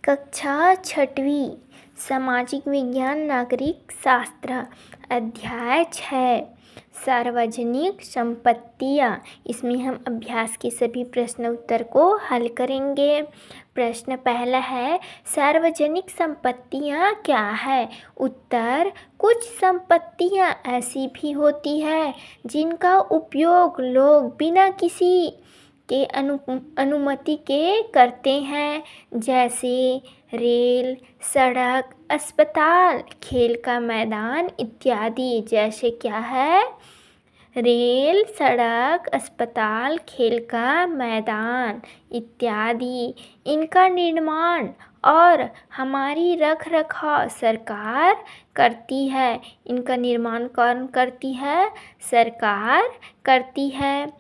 कक्षा छठवीं सामाजिक विज्ञान नागरिक शास्त्र अध्याय 6 सार्वजनिक संपत्तियाँ। इसमें हम अभ्यास के सभी प्रश्न उत्तर को हल करेंगे। प्रश्न पहला है, सार्वजनिक संपत्तियाँ क्या है? उत्तर, कुछ संपत्तियाँ ऐसी भी होती है जिनका उपयोग लोग बिना किसी के अनुमति के करते हैं, जैसे रेल, सड़क, अस्पताल, खेल का मैदान इत्यादि। जैसे क्या है? रेल, सड़क, अस्पताल, खेल का मैदान इत्यादि। इनका निर्माण और हमारी रख रखाव सरकार करती है। इनका निर्माण कौन करती है? सरकार करती है।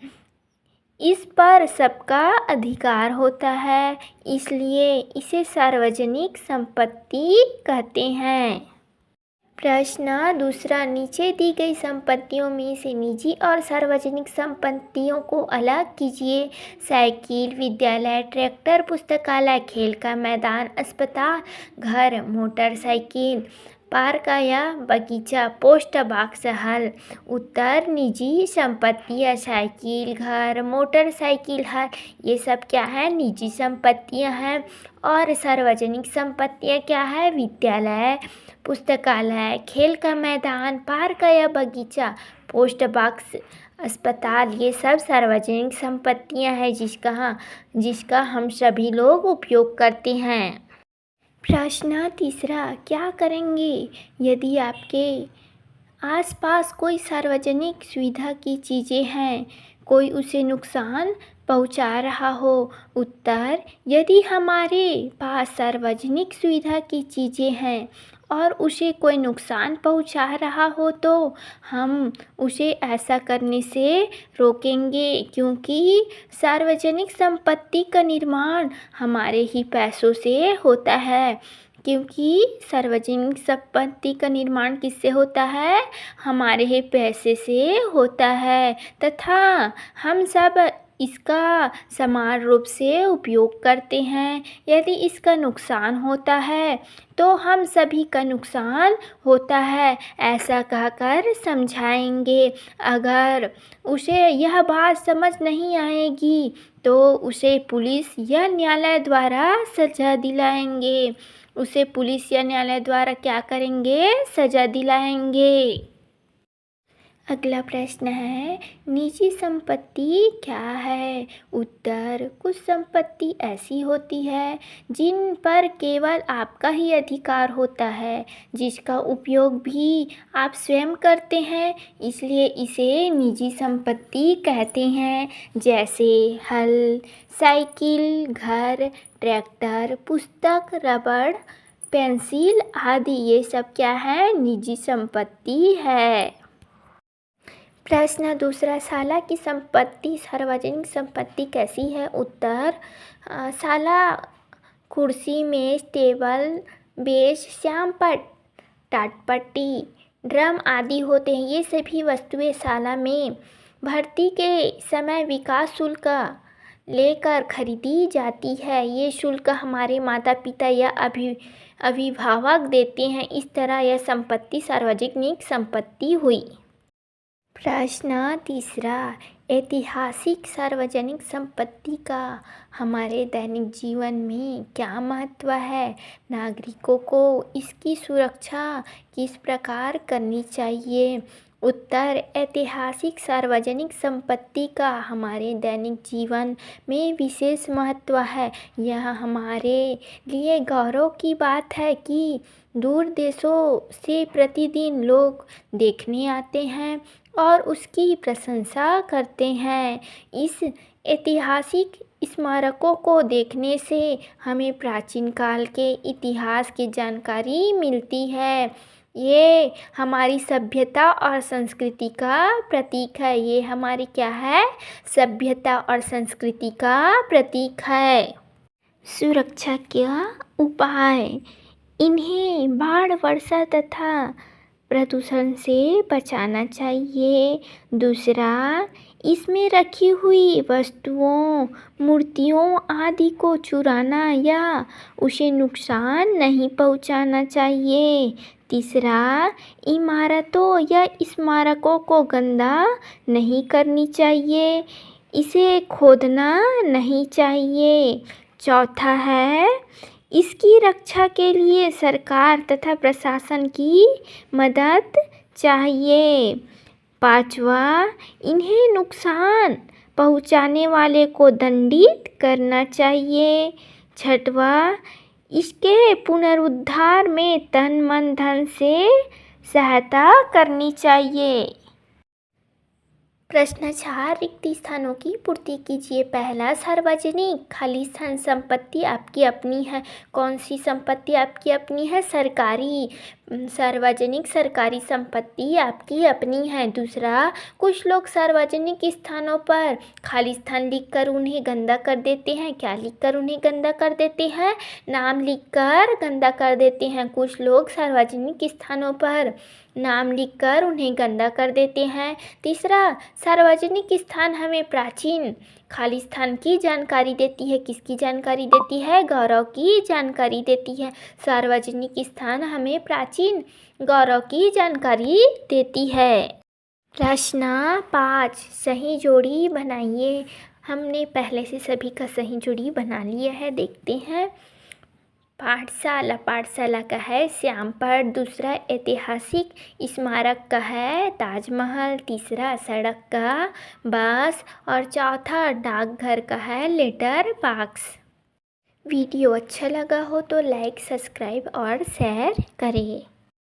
इस पर सबका अधिकार होता है, इसलिए इसे सार्वजनिक संपत्ति कहते हैं। प्रश्न दूसरा, नीचे दी गई संपत्तियों में से निजी और सार्वजनिक संपत्तियों को अलग कीजिए। साइकिल, विद्यालय, ट्रैक्टर, पुस्तकालय, खेल का मैदान, अस्पताल, घर, मोटरसाइकिल, पार्क या बगीचा, पोस्ट बॉक्स। हल। उत्तर, निजी संपत्तियाँ साइकिल, घर, मोटरसाइकिल, हल, ये सब क्या है? निजी संपत्तियाँ हैं। और सार्वजनिक संपत्तियाँ क्या है? विद्यालय, पुस्तकालय, खेल का मैदान, पार्क या बगीचा, पोस्ट बॉक्स, अस्पताल, ये सब सार्वजनिक संपत्तियाँ हैं जिसका हम सभी लोग उपयोग करते हैं। प्रश्न तीसरा, क्या करेंगे यदि आपके आसपास कोई सार्वजनिक सुविधा की चीज़ें हैं, कोई उसे नुकसान पहुंचा रहा हो? उत्तर, यदि हमारे पास सार्वजनिक सुविधा की चीज़ें हैं और उसे कोई नुकसान पहुंचा रहा हो तो हम उसे ऐसा करने से रोकेंगे, क्योंकि सार्वजनिक संपत्ति का निर्माण हमारे ही पैसों से होता है। क्योंकि सार्वजनिक संपत्ति का निर्माण किससे होता है? हमारे ही पैसे से होता है तथा हम सब इसका समान रूप से उपयोग करते हैं। यदि इसका नुकसान होता है तो हम सभी का नुकसान होता है, ऐसा कहकर समझाएंगे। अगर उसे यह बात समझ नहीं आएगी तो उसे पुलिस या न्यायालय द्वारा सजा दिलाएंगे। उसे पुलिस या न्यायालय द्वारा क्या करेंगे? सजा दिलाएंगे। अगला प्रश्न है, निजी संपत्ति क्या है? उत्तर, कुछ संपत्ति ऐसी होती है जिन पर केवल आपका ही अधिकार होता है, जिसका उपयोग भी आप स्वयं करते हैं, इसलिए इसे निजी संपत्ति कहते हैं। जैसे हल, साइकिल, घर, ट्रैक्टर, पुस्तक, रबड़, पेंसिल आदि, ये सब क्या है? निजी संपत्ति है। प्रश्न दूसरा, शाला की संपत्ति सार्वजनिक संपत्ति कैसी है? उत्तर, शाला कुर्सी, मेज, टेबल, बेंच, श्यामपट्ट, टाटपट्टी, ड्रम आदि होते हैं। ये सभी वस्तुएं शाला में भर्ती के समय विकास शुल्क लेकर खरीदी जाती है। ये शुल्क हमारे माता पिता या अभिभावक देते हैं। इस तरह यह संपत्ति सार्वजनिक संपत्ति हुई। प्रश्न तीसरा, ऐतिहासिक सार्वजनिक संपत्ति का हमारे दैनिक जीवन में क्या महत्व है? नागरिकों को इसकी सुरक्षा किस प्रकार करनी चाहिए? उत्तर, ऐतिहासिक सार्वजनिक संपत्ति का हमारे दैनिक जीवन में विशेष महत्व है। यह हमारे लिए गौरव की बात है कि दूर देशों से प्रतिदिन लोग देखने आते हैं और उसकी प्रशंसा करते हैं। इस ऐतिहासिक स्मारकों को देखने से हमें प्राचीन काल के इतिहास की जानकारी मिलती है। ये हमारी सभ्यता और संस्कृति का प्रतीक है। ये हमारी क्या है? सभ्यता और संस्कृति का प्रतीक है। सुरक्षा के उपाय, इन्हें बाढ़, वर्षा तथा प्रदूषण से बचाना चाहिए। दूसरा, इसमें रखी हुई वस्तुओं, मूर्तियों आदि को चुराना या उसे नुकसान नहीं पहुंचाना चाहिए। तीसरा, इमारतों या स्मारकों को गंदा नहीं करनी चाहिए, इसे खोदना नहीं चाहिए। चौथा है, इसकी रक्षा के लिए सरकार तथा प्रशासन की मदद चाहिए। पांचवा, इन्हें नुकसान पहुंचाने वाले को दंडित करना चाहिए। छठवा, इसके पुनरुद्धार में तन मन धन से सहायता करनी चाहिए। प्रश्न 4, रिक्त स्थानों की पूर्ति कीजिए। पहला, सार्वजनिक खाली स्थान संपत्ति आपकी अपनी है। कौन सी संपत्ति आपकी अपनी है? सरकारी, सार्वजनिक सरकारी संपत्ति आपकी अपनी है। दूसरा, कुछ लोग सार्वजनिक स्थानों पर खाली स्थान लिखकर उन्हें गंदा कर देते हैं। क्या लिखकर उन्हें गंदा कर देते हैं? नाम लिखकर गंदा कर देते हैं। कुछ लोग सार्वजनिक स्थानों पर नाम लिखकर उन्हें गंदा कर देते हैं। तीसरा, सार्वजनिक स्थान हमें प्राचीन खाली स्थान की जानकारी देती है। किसकी जानकारी देती है? गौरव की जानकारी देती है। सार्वजनिक स्थान हमें प्राचीन गौरव की जानकारी देती है। प्रश्न 5, सही जोड़ी बनाइए। हमने पहले से सभी का सही जोड़ी बना लिया है, देखते हैं। पाठशाला, पाठशाला का है श्यामपट। दूसरा, ऐतिहासिक स्मारक का है ताजमहल। तीसरा, सड़क का बस। और चौथा, डाकघर का है लेटर बॉक्स। वीडियो अच्छा लगा हो तो लाइक, सब्सक्राइब और शेयर करें।